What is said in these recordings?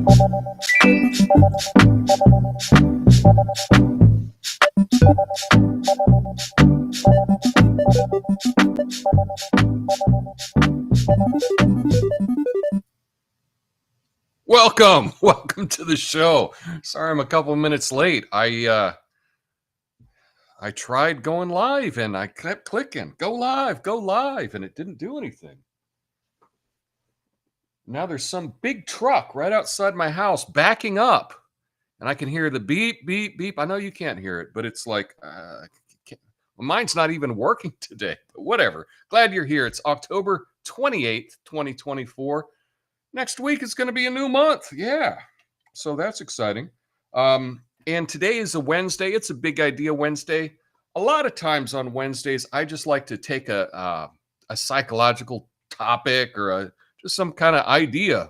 Welcome to the show. Sorry, I'm a couple minutes late. I tried going live and I kept clicking go live, and it didn't do anything. Now there's some big truck right outside my house backing up, and I can hear the beep, beep, beep. I know you can't hear it, but it's like mine's not even working today. But whatever. Glad you're here. It's October 28th, 2024. Next week is going to be a new month. Yeah. So that's exciting. And today is a Wednesday. It's a Big Idea Wednesday. A lot of times on Wednesdays, I just like to take a psychological topic or just some kind of idea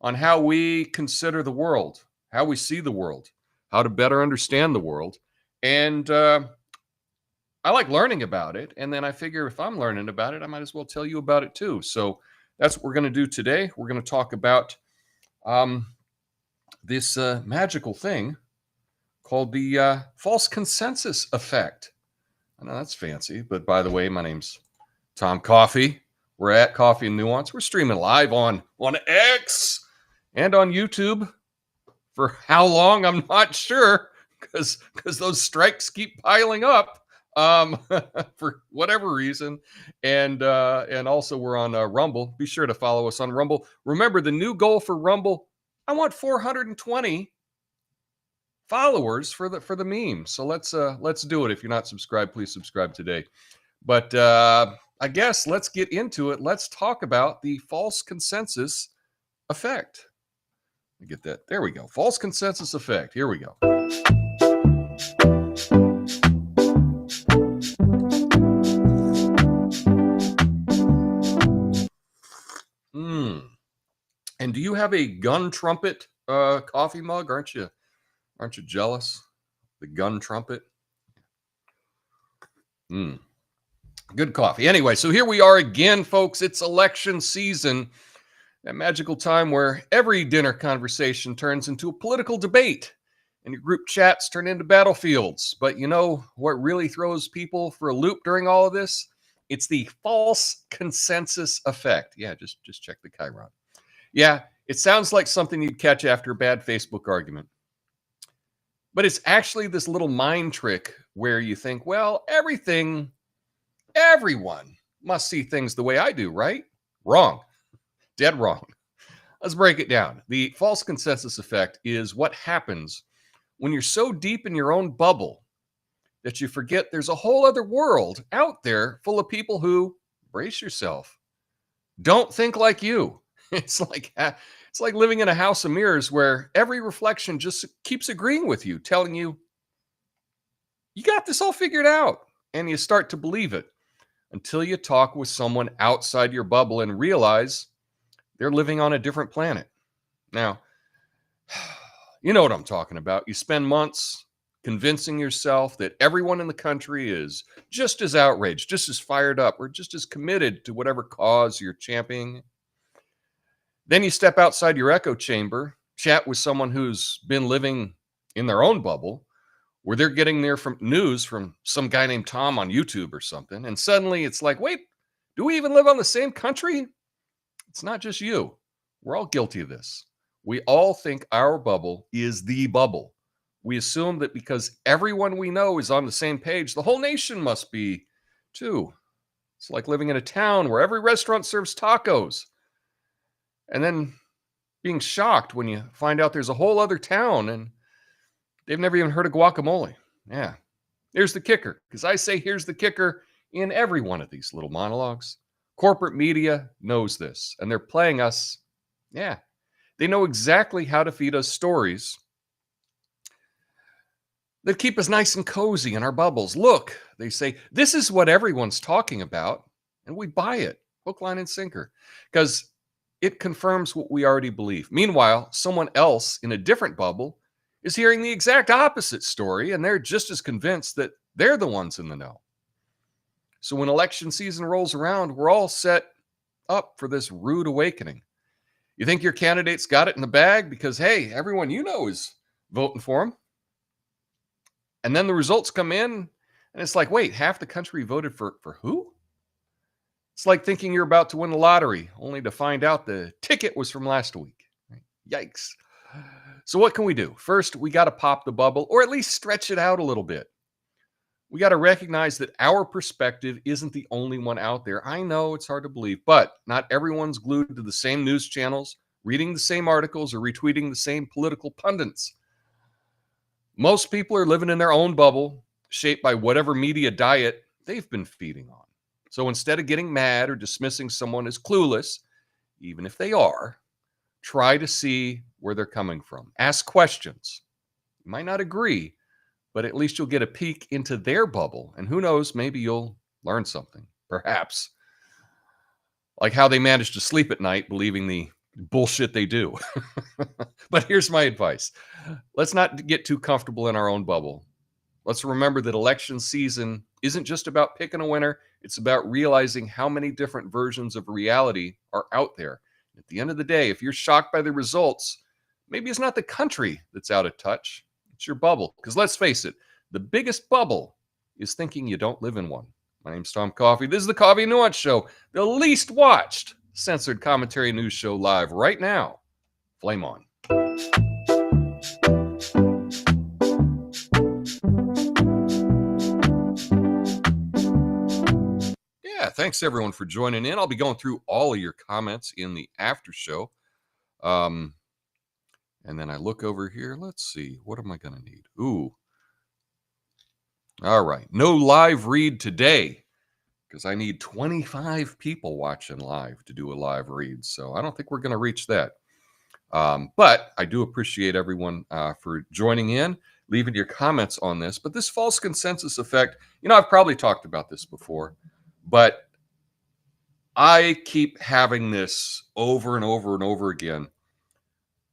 on how we consider the world, how we see the world, how to better understand the world. And I like learning about it. And then I figure if I'm learning about it, I might as well tell you about it too. So that's what we're going to do today. We're going to talk about this magical thing called the false consensus effect. I know that's fancy, but by the way, my name's Tom Coffey. We're at Coffee and Nuance. We're streaming live on X and on YouTube. For how long, I'm not sure, because those strikes keep piling up. For whatever reason, and also we're on Rumble. Be sure to follow us on Rumble. Remember, the new goal for Rumble, I want 420 followers for the meme. So let's do it. If you're not subscribed, please subscribe today. But I guess let's get into it. Let's talk about the false consensus effect. Let me get that. There we go. False consensus effect. Here we go. And do you have a gun trumpet coffee mug? Aren't you jealous? The gun trumpet. Good coffee. Anyway, so here we are again, folks. It's election season. That magical time where every dinner conversation turns into a political debate and your group chats turn into battlefields. But you know what really throws people for a loop during all of this? It's the false consensus effect. Yeah, just check the Chiron. Yeah, it sounds like something you'd catch after a bad Facebook argument. But it's actually this little mind trick where you think, well, everyone must see things the way I do, right? Wrong. Dead wrong. Let's break it down. The false consensus effect is what happens when you're so deep in your own bubble that you forget there's a whole other world out there full of people who, brace yourself, don't think like you. It's like living in a house of mirrors where every reflection just keeps agreeing with you, telling you, you got this all figured out. And you start to believe it until you talk with someone outside your bubble and realize they're living on a different planet. Now, you know what I'm talking about. You spend months convincing yourself that everyone in the country is just as outraged, just as fired up, or just as committed to whatever cause you're championing. Then you step outside your echo chamber, chat with someone who's been living in their own bubble, where they're getting their news from some guy named Tom on YouTube or something. And suddenly it's like, wait, do we even live on the same country? It's not just you. We're all guilty of this. We all think our bubble is the bubble. We assume that because everyone we know is on the same page, the whole nation must be too. It's like living in a town where every restaurant serves tacos. And then being shocked when you find out there's a whole other town and they've never even heard of guacamole. Yeah. Here's the kicker. Because I say here's the kicker in every one of these little monologues. Corporate media knows this. And they're playing us. Yeah. They know exactly how to feed us stories that keep us nice and cozy in our bubbles. Look, they say, this is what everyone's talking about. And we buy it. Hook, line, and sinker. Because it confirms what we already believe. Meanwhile, someone else in a different bubble is hearing the exact opposite story, and they're just as convinced that they're the ones in the know. So when election season rolls around, we're all set up for this rude awakening. You think your candidate's got it in the bag because, hey, everyone you know is voting for him. And then the results come in, and it's like, wait, half the country voted for who? It's like thinking you're about to win the lottery, only to find out the ticket was from last week. Right? Yikes. So what can we do? First, we got to pop the bubble, or at least stretch it out a little bit. We got to recognize that our perspective isn't the only one out there. I know it's hard to believe, but not everyone's glued to the same news channels, reading the same articles, or retweeting the same political pundits. Most people are living in their own bubble, shaped by whatever media diet they've been feeding on. So instead of getting mad or dismissing someone as clueless, even if they are, try to see where they're coming from. Ask questions. You might not agree, but at least you'll get a peek into their bubble. And who knows, maybe you'll learn something, perhaps. Like how they manage to sleep at night believing the bullshit they do. But here's my advice. Let's not get too comfortable in our own bubble. Let's remember that election season isn't just about picking a winner. It's about realizing how many different versions of reality are out there. At the end of the day, if you're shocked by the results, maybe it's not the country that's out of touch. It's your bubble. Because let's face it, the biggest bubble is thinking you don't live in one. My name's Tom Coffey. This is the Coffey Nuance Show, the least watched censored commentary news show live right now. Flame on. Yeah, thanks everyone for joining in. I'll be going through all of your comments in the after show. And then I look over here. Let's see. What am I going to need? Ooh. All right. No live read today because I need 25 people watching live to do a live read. So I don't think we're going to reach that. But I do appreciate everyone for joining in, leaving your comments on this. But this false consensus effect, I've probably talked about this before, but I keep having this over and over and over again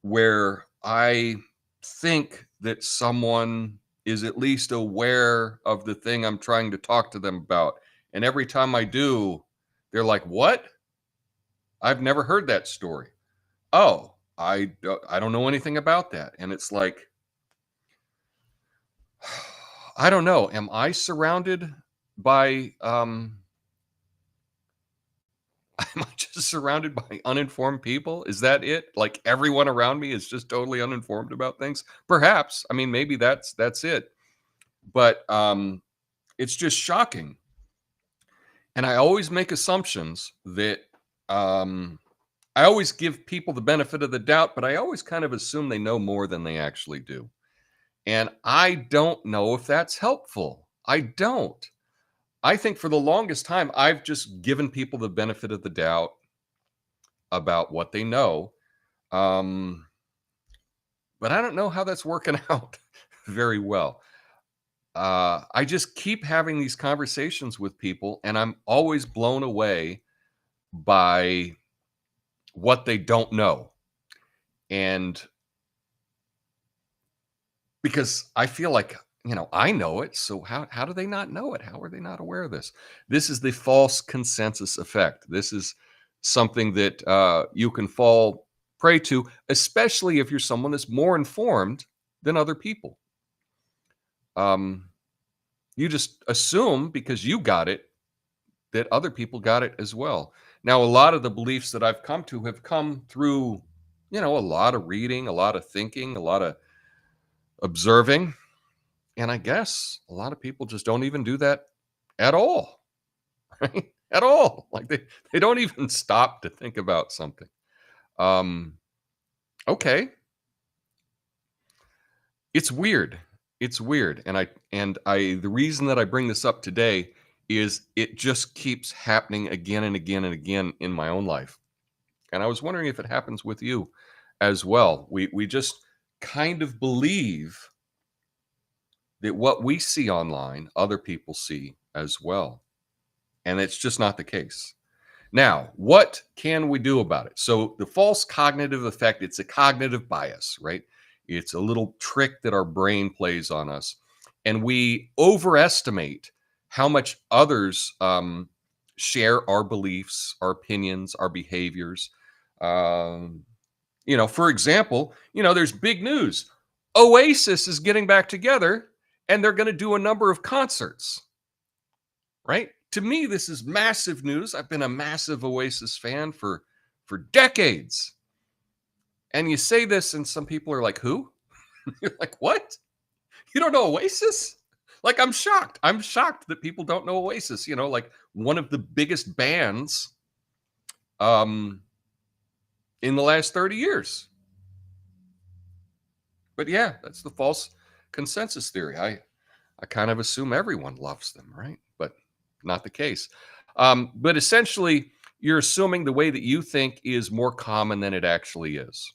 where I think that someone is at least aware of the thing I'm trying to talk to them about. And every time I do, they're like, what? I've never heard that story. Oh, I don't know anything about that. And it's like, I don't know. Am I surrounded by, am I just surrounded by uninformed people? Is that it? Like everyone around me is just totally uninformed about things? Perhaps. I mean, maybe that's it. But it's just shocking. And I always make assumptions that I always give people the benefit of the doubt, but I always kind of assume they know more than they actually do. And I don't know if that's helpful. I don't. I think for the longest time, I've just given people the benefit of the doubt about what they know. But I don't know how that's working out very well. I just keep having these conversations with people, and I'm always blown away by what they don't know. And because I feel like, I know it. So how do they not know it? How are they not aware of this? This is the false consensus effect. This is something that you can fall prey to, especially if you're someone that's more informed than other people. You just assume because you got it that other people got it as well. Now, a lot of the beliefs that I've come to have come through, a lot of reading, a lot of thinking, a lot of observing. And I guess a lot of people just don't even do that at all, right? At all. Like they don't even stop to think about something. Okay. It's weird. It's weird. And the reason that I bring this up today is it just keeps happening again and again and again in my own life. And I was wondering if it happens with you as well. We just kind of believe that what we see online, other people see as well. And it's just not the case. Now, what can we do about it? So the false cognitive effect, it's a cognitive bias, right? It's a little trick that our brain plays on us. And we overestimate how much others share our beliefs, our opinions, our behaviors. For example, there's big news. Oasis is getting back together and they're going to do a number of concerts, right? To me, this is massive news. I've been a massive Oasis fan for decades. And you say this, and some people are like, who? You're like, what? You don't know Oasis? Like, I'm shocked. I'm shocked that people don't know Oasis, like one of the biggest bands um, in the last 30 years. But yeah, that's the false consensus theory. I kind of assume everyone loves them, right? But not the case. But essentially, you're assuming the way that you think is more common than it actually is.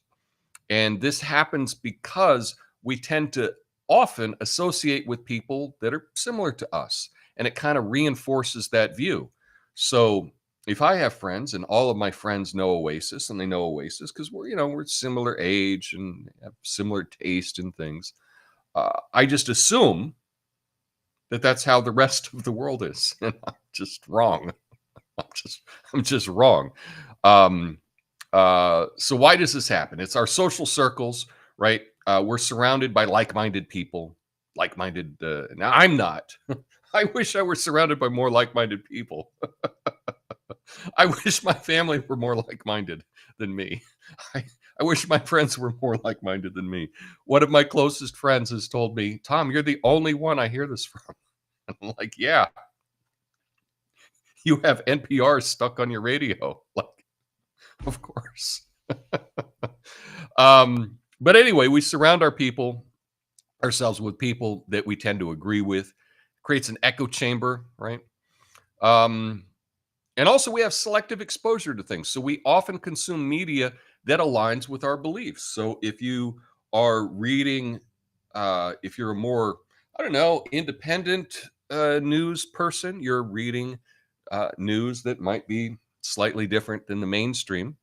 And this happens because we tend to often associate with people that are similar to us, and it kind of reinforces that view. So if I have friends and all of my friends know Oasis and they know Oasis because we're similar age and have similar taste in things, I just assume that that's how the rest of the world is, and I'm just wrong. I'm just wrong. So why does this happen? It's our social circles, right? We're surrounded by like-minded people. Like-minded. Now I'm not. I wish I were surrounded by more like-minded people. I wish my family were more like-minded than me. I wish my friends were more like-minded than me. One of my closest friends has told me, Tom, you're the only one I hear this from. I'm like, yeah, you have NPR stuck on your radio. Like, of course. But anyway, we surround ourselves with people that we tend to agree with. Creates an echo chamber, right? And also we have selective exposure to things. So we often consume media that aligns with our beliefs. So if you are reading, if you're a more, I don't know, independent news person, you're reading news that might be slightly different than the mainstream,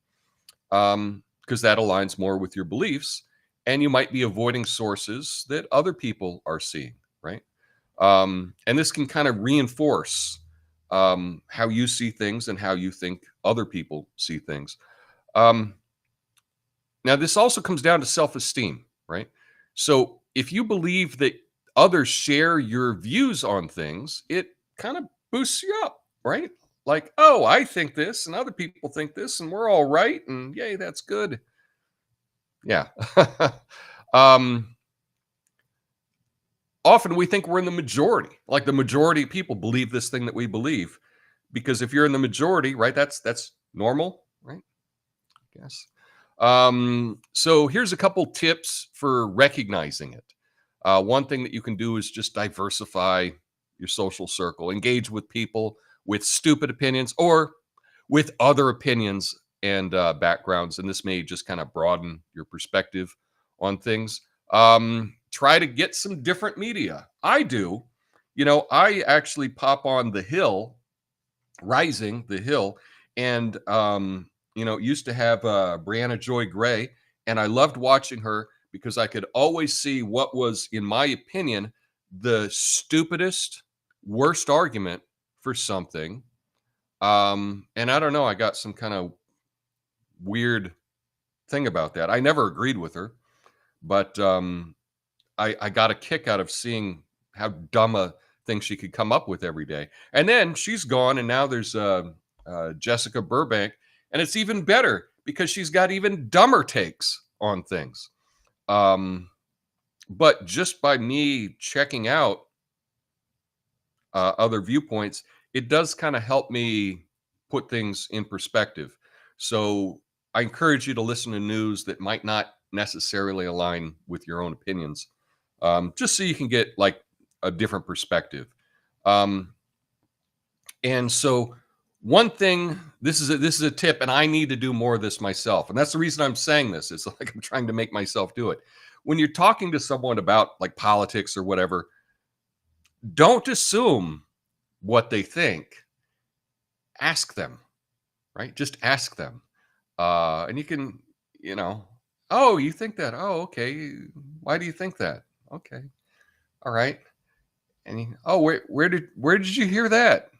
because that aligns more with your beliefs, and you might be avoiding sources that other people are seeing, right? And this can kind of reinforce how you see things and how you think other people see things. Now, this also comes down to self-esteem, right? So if you believe that others share your views on things, it kind of boosts you up, right? Like, oh, I think this and other people think this and we're all right. And yay, that's good. Yeah. um, Often we think we're in the majority, like the majority of people believe this thing that we believe. Because if you're in the majority, right, that's normal, right? I guess. So here's a couple tips for recognizing it. One thing that you can do is just diversify your social circle, engage with people with stupid opinions or with other opinions and backgrounds. And this may just kind of broaden your perspective on things. Try to get some different media. I do. I actually pop on The Hill, Rising, The Hill, and used to have Brianna Joy Gray, and I loved watching her because I could always see what was, in my opinion, the stupidest, worst argument for something. And I don't know, I got some kind of weird thing about that. I never agreed with her, but I got a kick out of seeing how dumb a thing she could come up with every day. And then she's gone, and now there's Jessica Burbank, and it's even better because she's got even dumber takes on things. But just by me checking out other viewpoints, it does kind of help me put things in perspective. So I encourage you to listen to news that might not necessarily align with your own opinions, just so you can get like a different perspective. And so one thing, this is a tip, and I need to do more of this myself. And that's the reason I'm saying this. It's like I'm trying to make myself do it. When you're talking to someone about like politics or whatever, don't assume what they think. Ask them, right? Just ask them. And you can, oh, you think that? Oh, okay. Why do you think that? Okay. All right. And where did you hear that?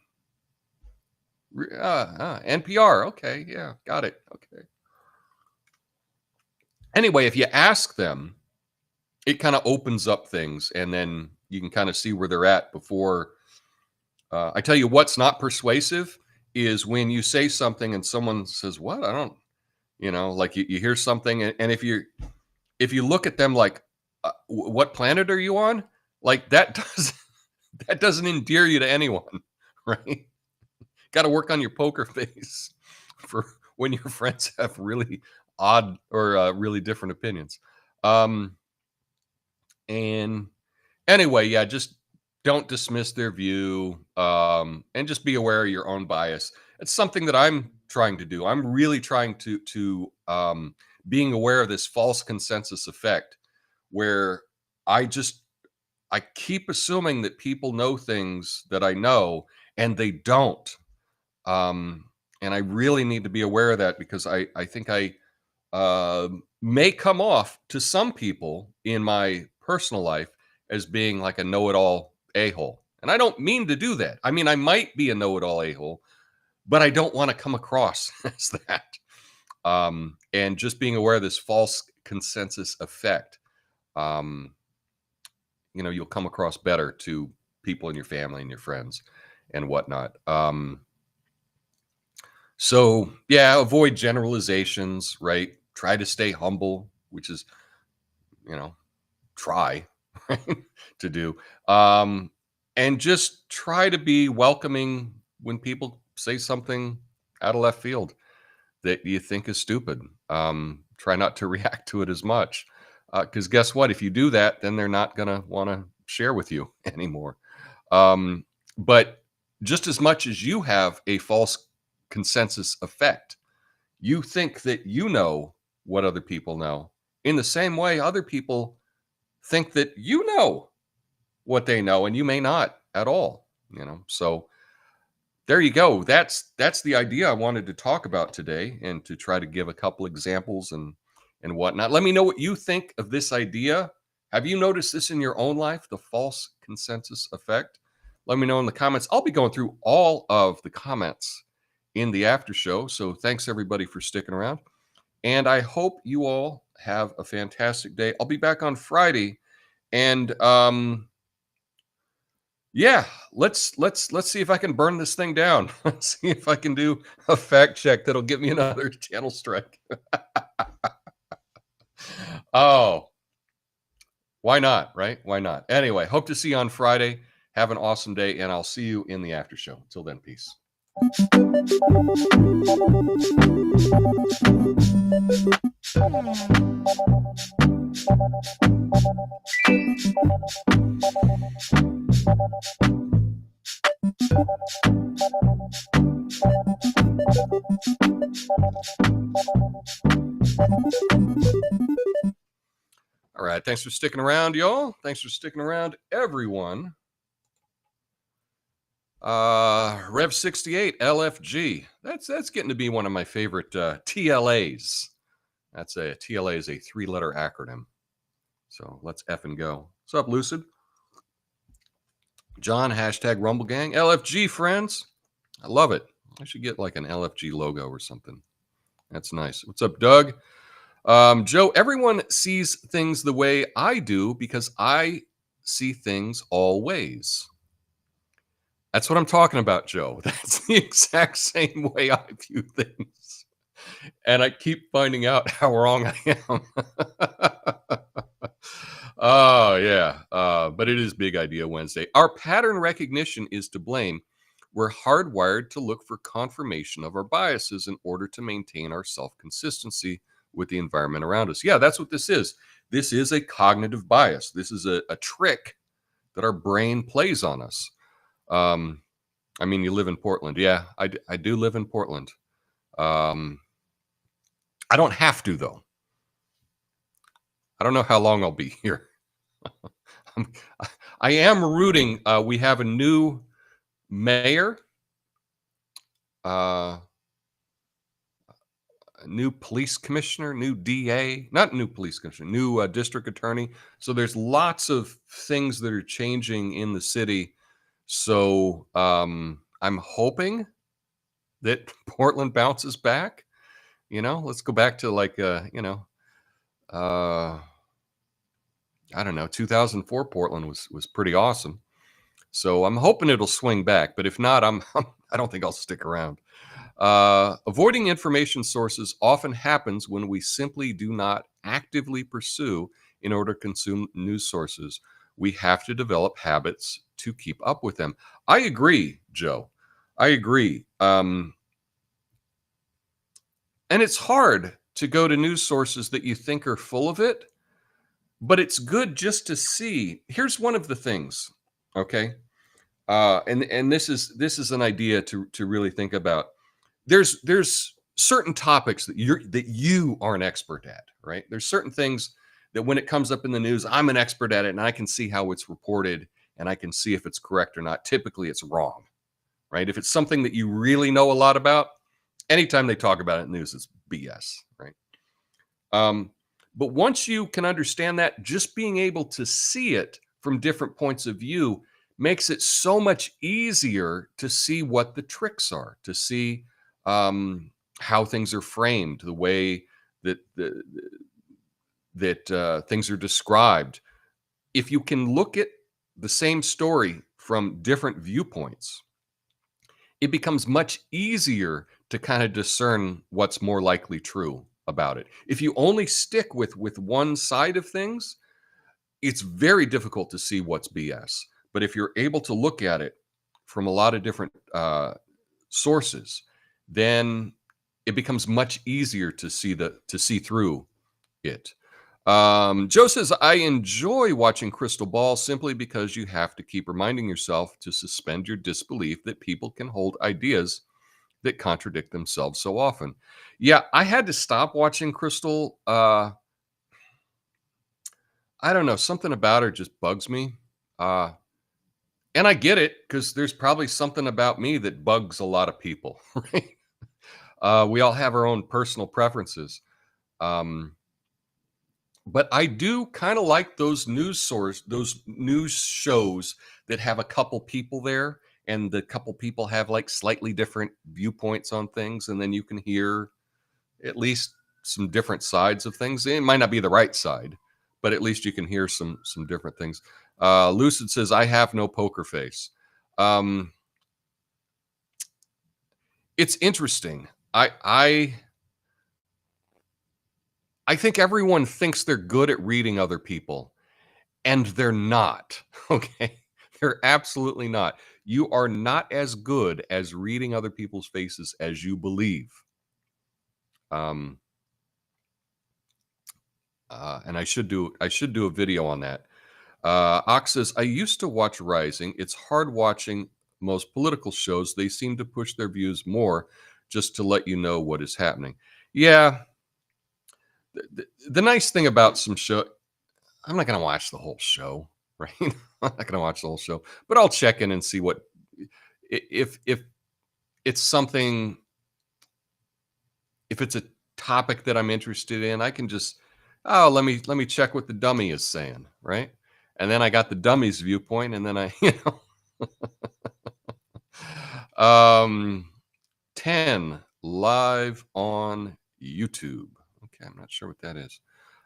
NPR. Okay. Yeah. Got it. Okay. Anyway, if you ask them, it kind of opens up things, and then you can kind of see where they're at before. I tell you what's not persuasive is when you say something and someone says, "What? I don't," like you hear something, and if you look at them like, "What planet are you on?" Like that does that doesn't endear you to anyone, right? Got to work on your poker face for when your friends have really odd or really different opinions. Um, and anyway, yeah, just don't dismiss their view, and just be aware of your own bias. It's something that I'm trying to do. I'm really trying to being aware of this false consensus effect, where I just I keep assuming that people know things that I know, and they don't. Um, and I really need to be aware of that because I think I may come off to some people in my personal life as being like a know-it-all a-hole. And I don't mean to do that. I mean, I might be a know-it-all a-hole, but I don't want to come across as that. And just being aware of this false consensus effect, um, you'll come across better to people in your family and your friends and whatnot. So yeah, avoid generalizations, right? Try to stay humble, which is, you know, try right, to do. Um, and just try to be welcoming when people say something out of left field that you think is stupid. Try not to react to it as much. Because guess what? If you do that, then they're not going to want to share with you anymore. But just as much as you have a false consensus effect, you think that you know what other people know. In the same way, other people think that you know what they know, and you may not at all. So there you go. That's the idea I wanted to talk about today, and to try to give a couple examples and whatnot. Let me know what you think of this idea. Have you noticed this in your own life, the false consensus effect? Let me know in the comments. I'll be going through all of the comments in the after show. So thanks everybody for sticking around. And I hope you all have a fantastic day. I'll be back on Friday. And yeah, let's see if I can burn this thing down. Let's see if I can do a fact check that'll get me another channel strike. Oh, why not, right? Why not? Anyway, hope to see you on Friday. Have an awesome day, and I'll see you in the after show. Till then, peace. All right. Thanks for sticking around, y'all. Thanks for sticking around, everyone. Rev 68 LFG. That's getting to be one of my favorite TLAs. That's a TLA is a 3-letter acronym. So let's F and go. What's up, Lucid? John, hashtag Rumble Gang. LFG, friends. I love it. I should get like an LFG logo or something. That's nice. What's up, Doug? Joe, everyone sees things the way I do because I see things all ways. That's what I'm talking about, Joe. That's the exact same way I view things. And I keep finding out how wrong I am. Oh, yeah. But it is Big Idea Wednesday. Our pattern recognition is to blame. We're hardwired to look for confirmation of our biases in order to maintain our self-consistency with the environment around us. Yeah, that's what this is. This is a cognitive bias. This is a trick that our brain plays on us. I mean, you live in Portland. Yeah, I do live in Portland. I don't have to, though. I don't know how long I'll be here. I am rooting. We have a new mayor, a new police commissioner, new DA, not new police commissioner, new district attorney. So there's lots of things that are changing in the city. So I'm hoping that Portland bounces back. Let's go back to like, Uh, I don't know. 2004 Portland was pretty awesome. So I'm hoping it'll swing back. But if not, I don't think I'll stick around. Avoiding information sources often happens when we simply do not actively pursue in order to consume news sources. We have to develop habits to keep up with them. I agree, Joe. I agree. And it's hard to go to news sources that you think are full of it, but it's good just to see. Here's one of the things, okay? And this is an idea to really think about. There's certain topics that you are an expert at, right? There's certain things that when it comes up in the news, I'm an expert at it, and I can see how it's reported, and I can see if it's correct or not. Typically, it's wrong, right? If it's something that you really know a lot about, anytime they talk about it in the news, it's BS, right? Um, but once you can understand that, just being able to see it from different points of view makes it so much easier to see what the tricks are, to see how things are framed, the way that things are described. If you can look at the same story from different viewpoints, it becomes much easier to kind of discern what's more likely true about it. If you only stick with one side of things, it's very difficult to see what's BS. But if you're able to look at it from a lot of different sources, then it becomes much easier to see through it. Joe says, I enjoy watching Crystal Ball simply because you have to keep reminding yourself to suspend your disbelief that people can hold ideas that contradict themselves so often. Yeah, I had to stop watching Crystal. I don't know, something about her just bugs me. Uh, and I get it because there's probably something about me that bugs a lot of people, right? We all have our own personal preferences. Um, but I do kind of like those those news shows that have a couple people there, and the couple people have like slightly different viewpoints on things, and then you can hear at least some different sides of things. It might not be the right side, but at least you can hear some different things. Lucid says, I have no poker face. Um, it's interesting. I think everyone thinks they're good at reading other people, and they're not. Okay. They're absolutely not. You are not as good as reading other people's faces as you believe. Um, and I should do a video on that. Ox says, I used to watch Rising. It's hard watching most political shows. They seem to push their views more just to let you know what is happening. Yeah. The nice thing about some show, I'm not going to watch the whole show, right? I'm not going to watch the whole show, but I'll check in and see what, if it's something, if it's a topic that I'm interested in, I can just, oh, let me check what the dummy is saying, right? And then I got the dummy's viewpoint, and then I, 10 live on YouTube. Okay, I'm not sure what that is.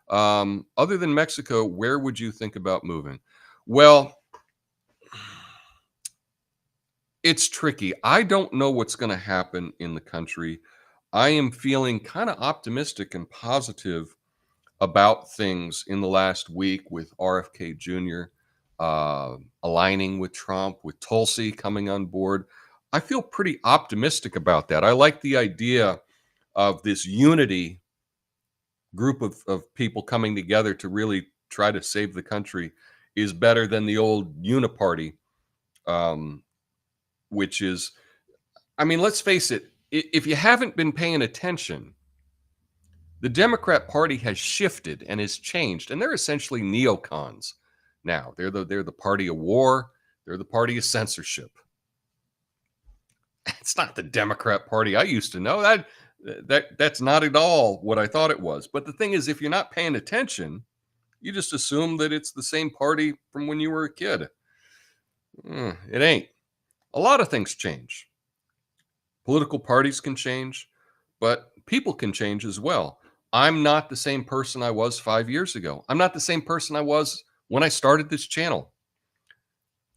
Other than Mexico, where would you think about moving? Well, it's tricky. I don't know what's going to happen in the country. I am feeling kind of optimistic and positive about things in the last week with RFK Jr. Aligning with Trump, with Tulsi coming on board. I feel pretty optimistic about that. I like the idea of this unity group of people coming together to really try to save the country is better than the old uniparty, um, which is, I mean, let's face it, if you haven't been paying attention, the Democrat Party has shifted and has changed, and they're essentially neocons now. They're the party of war. They're the party of censorship. It's not the Democrat Party I used to know. That's not at all what I thought it was. But the thing is, if you're not paying attention, you just assume that it's the same party from when you were a kid. It ain't. A lot of things change. Political parties can change, but people can change as well. I'm not the same person I was 5 years ago. I'm not the same person I was when I started this channel.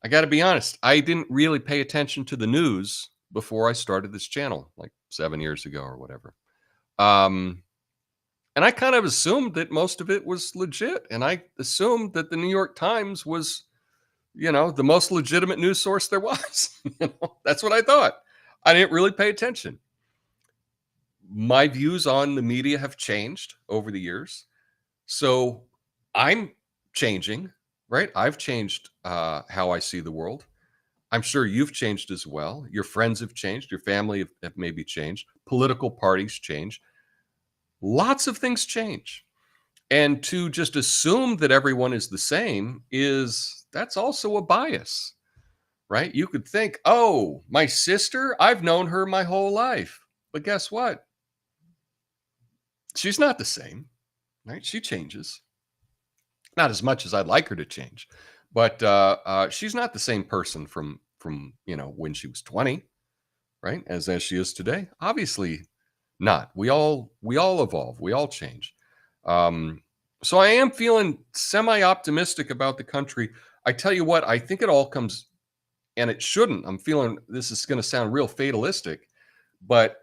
I got to be honest. I didn't really pay attention to the news before I started this channel, like 7 years ago or whatever. Um, and I kind of assumed that most of it was legit. And I assumed that the New York Times was, the most legitimate news source there was. That's what I thought. I didn't really pay attention. My views on the media have changed over the years. So I'm changing, right? I've changed how I see the world. I'm sure you've changed as well. Your friends have changed. Your family have maybe changed. Political parties change. Lots of things change. And to just assume that everyone is the same that's also a bias, right? You could think, oh, my sister, I've known her my whole life. But guess what? She's not the same, right? She changes. Not as much as I'd like her to change, but she's not the same person from when she was 20, right? As she is today. Obviously not. We all evolve. We all change. So I am feeling semi-optimistic about the country. I tell you what, I think it all comes, and it shouldn't. I'm feeling this is going to sound real fatalistic, but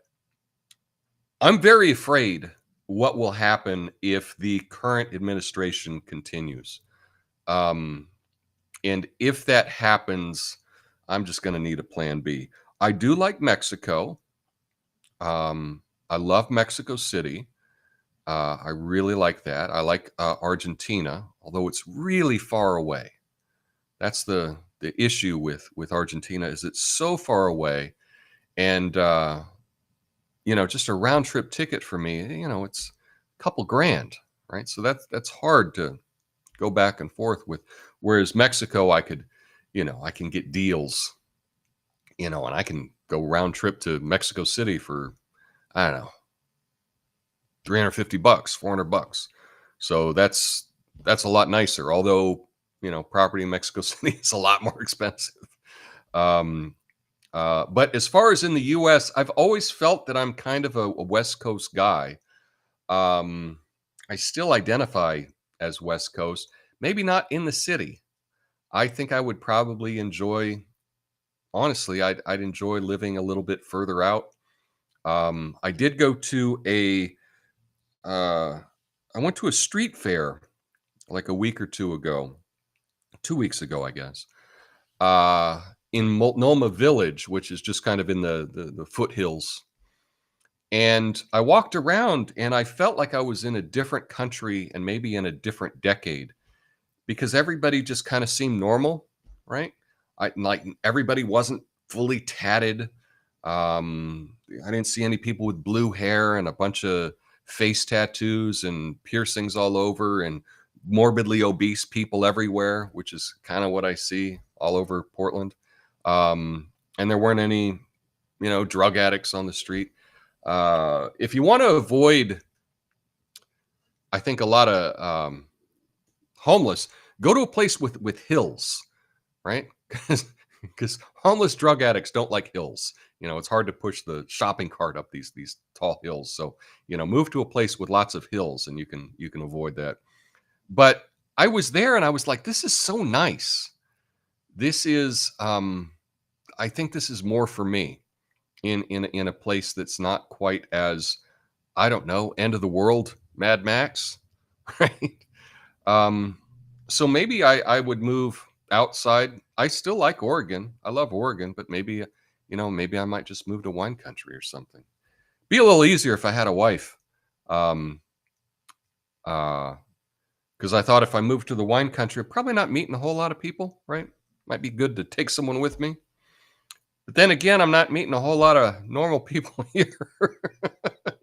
I'm very afraid what will happen if the current administration continues. And if that happens, I'm just going to need a plan B. I do like Mexico. I love Mexico City. I really like that. I like Argentina, although it's really far away. That's the issue with Argentina is it's so far away, and just a round trip ticket for me. It's a couple grand, right? So that's hard to go back and forth with. Whereas Mexico, I can get deals, and I can go round trip to Mexico City for, I don't know, $350, $400. So that's a lot nicer. Although, property in Mexico City is a lot more expensive. But as far as in the U.S., I've always felt that I'm kind of a West Coast guy. I still identify as West Coast, maybe not in the city. I think I would probably honestly, I'd enjoy living a little bit further out. I did go to I went to a street fair like a week or 2 weeks ago, I guess, in Multnomah Village, which is just kind of in the foothills. And I walked around and I felt like I was in a different country and maybe in a different decade because everybody just kind of seemed normal, right? Like everybody wasn't fully tatted. I didn't see any people with blue hair and a bunch of face tattoos and piercings all over and morbidly obese people everywhere, which is kind of what I see all over Portland. And there weren't any, drug addicts on the street. If you want to avoid, I think, a lot of homeless, go to a place with hills, right? Because homeless drug addicts don't like hills. It's hard to push the shopping cart up these tall hills. So, move to a place with lots of hills and you can avoid that. But I was there and I was like, this is so nice. This is, I think this is more for me in a place that's not quite as, I don't know, end of the world, Mad Max, right? So maybe I would move outside. I still like Oregon. I love Oregon, but maybe I might just move to wine country or something. Be a little easier if I had a wife. Because I thought if I moved to the wine country, I'm probably not meeting a whole lot of people, right? Might be good to take someone with me. But then again, I'm not meeting a whole lot of normal people here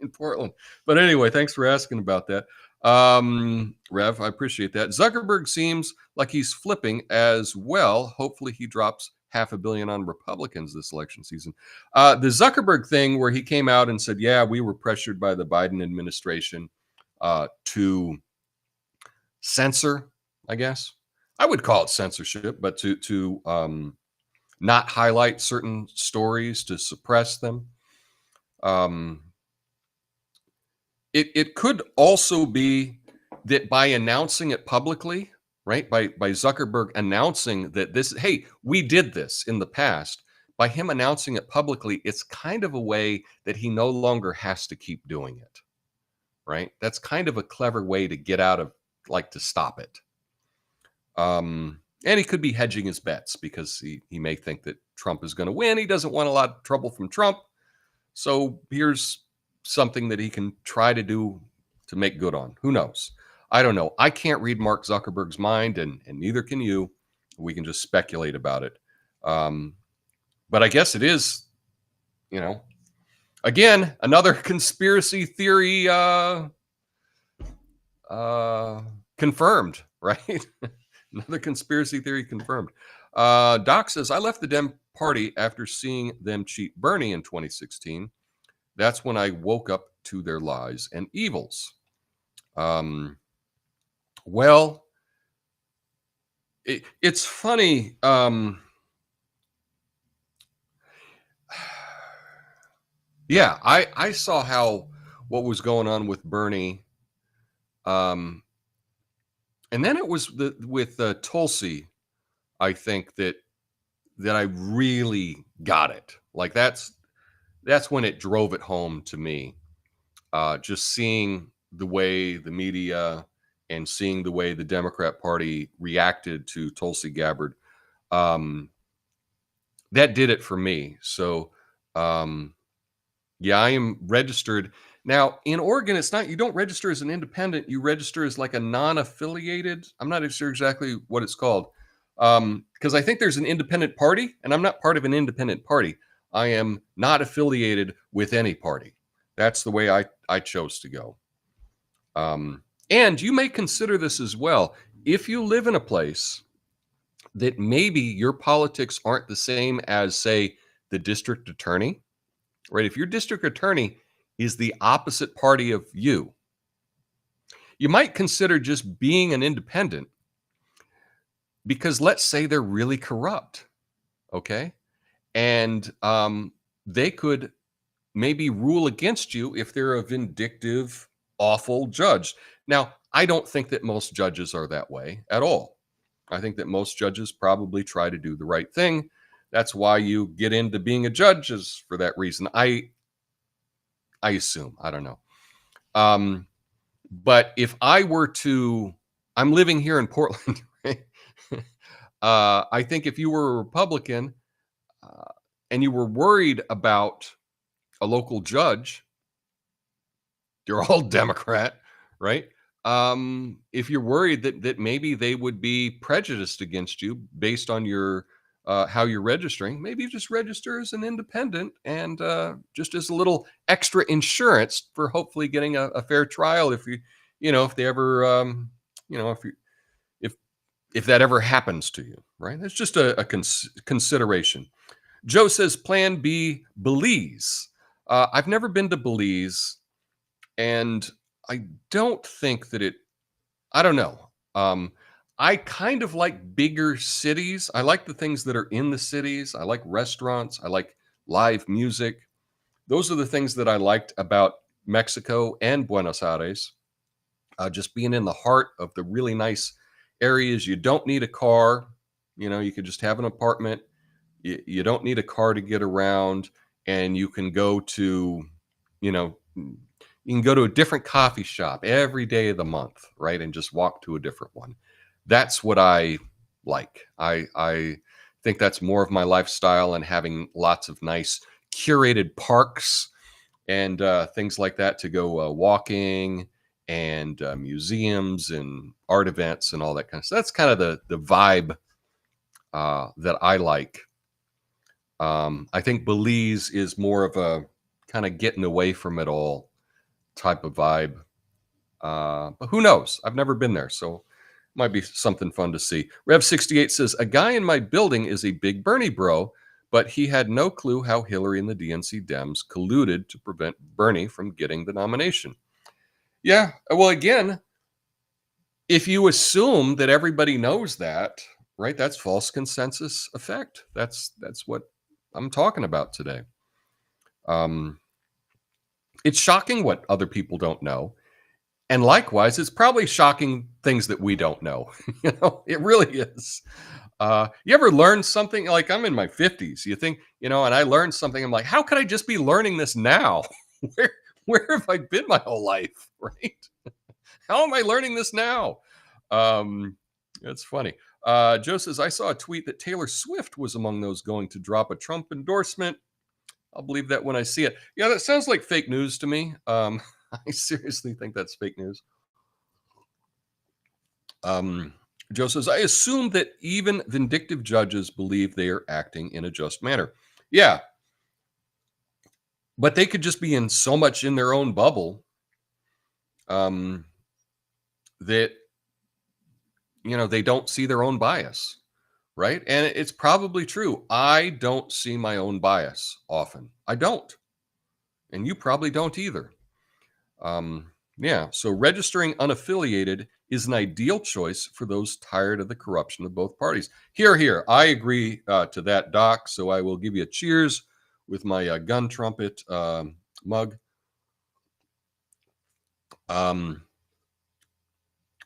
in Portland. But anyway, thanks for asking about that. Rev, I appreciate that. Zuckerberg seems like he's flipping as well. Hopefully he drops $500 million on Republicans this election season. The Zuckerberg thing where he came out and said, yeah, we were pressured by the Biden administration to censor, I guess. I would call it censorship, but to not highlight certain stories, to suppress them. it could also be that by announcing it publicly, right? By Zuckerberg announcing that this, hey, we did this in the past, by him announcing it publicly, it's kind of a way that he no longer has to keep doing it, right? That's kind of a clever way to get out of, like, to stop it. And he could be hedging his bets because he may think that Trump is going to win. He doesn't want a lot of trouble from Trump. So here's something that he can try to do to make good on. Who knows? I don't know. I can't read Mark Zuckerberg's mind, and neither can you. We can just speculate about it. But I guess it is, again, another conspiracy theory confirmed, right? Another conspiracy theory confirmed. Doc says, I left the Dem Party after seeing them cheat Bernie in 2016. That's when I woke up to their lies and evils. Well, it's funny. Yeah, I saw what was going on with Bernie. And then it was with Tulsi, I think that I really got it. Like that's when it drove it home to me. Just seeing the way the media and seeing the way the Democrat Party reacted to Tulsi Gabbard, that did it for me. So, yeah, I am registered. Now, in Oregon, it's not, you don't register as an independent, you register as like a non-affiliated. I'm not sure exactly what it's called. Because I think there's an independent party, and I'm not part of an independent party. I am not affiliated with any party. That's the way I chose to go. And you may consider this as well. If you live in a place that maybe your politics aren't the same as, say, the district attorney, right? If your district attorney is the opposite party of you, you might consider just being an independent, because let's say they're really corrupt, okay? And they could maybe rule against you if they're a vindictive, awful judge. Now, I don't think that most judges are that way at all. I think that most judges probably try to do the right thing. That's why you get into being a judge, is for that reason. I assume. I don't know. But if I were to, I'm living here in Portland, right? I think if you were a Republican and you were worried about a local judge, you're all Democrat, right? If you're worried that maybe they would be prejudiced against you based on your how you're registering, maybe you just register as an independent, and just as a little extra insurance for hopefully getting a fair trial if if they ever if that ever happens to you, right? It's just a consideration. Joe says, Plan B, Belize. I've never been to Belize, and I don't think that I don't know. I kind of like bigger cities. I like the things that are in the cities. I like restaurants. I like live music. Those are the things that I liked about Mexico and Buenos Aires. Just being in the heart of the really nice areas. You don't need a car. You could just have an apartment. You don't need a car to get around, and you can go to, you can go to a different coffee shop every day of the month, right? And just walk to a different one. That's what I like. I think that's more of my lifestyle, and having lots of nice curated parks and things like that to go walking, and museums and art events and all that kind of stuff. That's kind of the vibe that I like. I think Belize is more of a kind of getting away from it all type of vibe. But who knows? I've never been there, so it might be something fun to see. Rev68 says, a guy in my building is a big Bernie bro, but he had no clue how Hillary and the DNC Dems colluded to prevent Bernie from getting the nomination. Yeah, well, again, if you assume that everybody knows that, right, that's false consensus effect. That's what I'm talking about today. It's shocking what other people don't know. And likewise, it's probably shocking things that we don't know. It really is. You ever learn something like I'm in my 50s? You think, and I learned something. I'm like, how could I just be learning this now? where where have I been my whole life? Right? How am I learning this now? It's funny. Joe says, I saw a tweet that Taylor Swift was among those going to drop a Trump endorsement. I'll believe that when I see it. Yeah, that sounds like fake news to me. I seriously think that's fake news. Joe says, I assume that even vindictive judges believe they are acting in a just manner. Yeah. But they could just be in so much in their own bubble that, they don't see their own bias. Right. And it's probably true. I don't see my own bias often. I don't. And you probably don't either. Yeah. So registering unaffiliated is an ideal choice for those tired of the corruption of both parties. Here. I agree to that, Doc. So I will give you a cheers with my gun trumpet mug.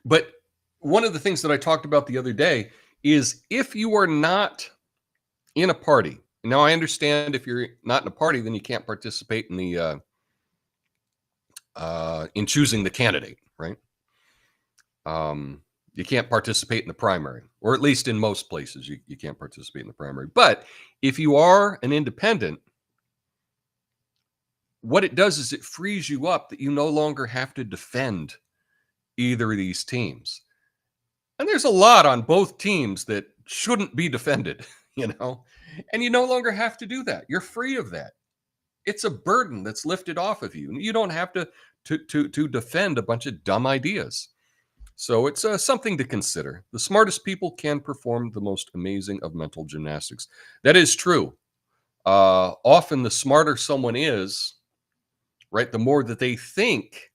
But one of the things that I talked about the other day is if you are not in a party. Now, I understand if you're not in a party, then you can't participate in the in choosing the candidate, right? You can't participate in the primary, or at least in most places, you can't participate in the primary. But if you are an independent, what it does is it frees you up that you no longer have to defend either of these teams. And there's a lot on both teams that shouldn't be defended, and you no longer have to do that. You're free of that. It's a burden that's lifted off of you. You don't have to defend a bunch of dumb ideas. So it's something to consider. The smartest people can perform the most amazing of mental gymnastics. That is true. Often the smarter someone is, right, the more that they think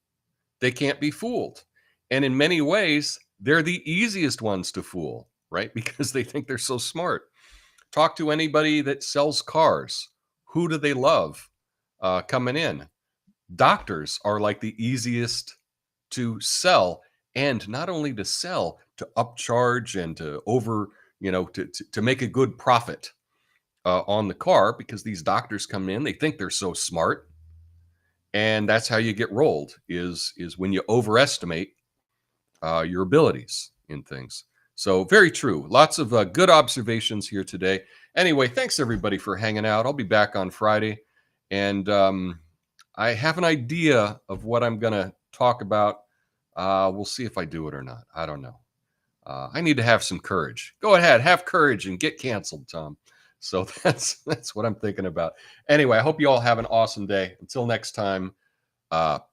they can't be fooled. And in many ways, they're the easiest ones to fool, right? Because they think they're so smart. Talk to anybody that sells cars. Who do they love coming in? Doctors are like the easiest to sell, and not only to sell, to upcharge and to to make a good profit on the car, because these doctors come in, they think they're so smart, and that's how you get rolled is when you overestimate your abilities in things. So very true. Lots of good observations here today. Anyway, thanks everybody for hanging out. I'll be back on Friday, and I have an idea of what I'm going to talk about. We'll see if I do it or not. I don't know. I need to have some courage. Go ahead, have courage and get canceled, Tom. So that's what I'm thinking about. Anyway, I hope you all have an awesome day. Until next time,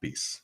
peace.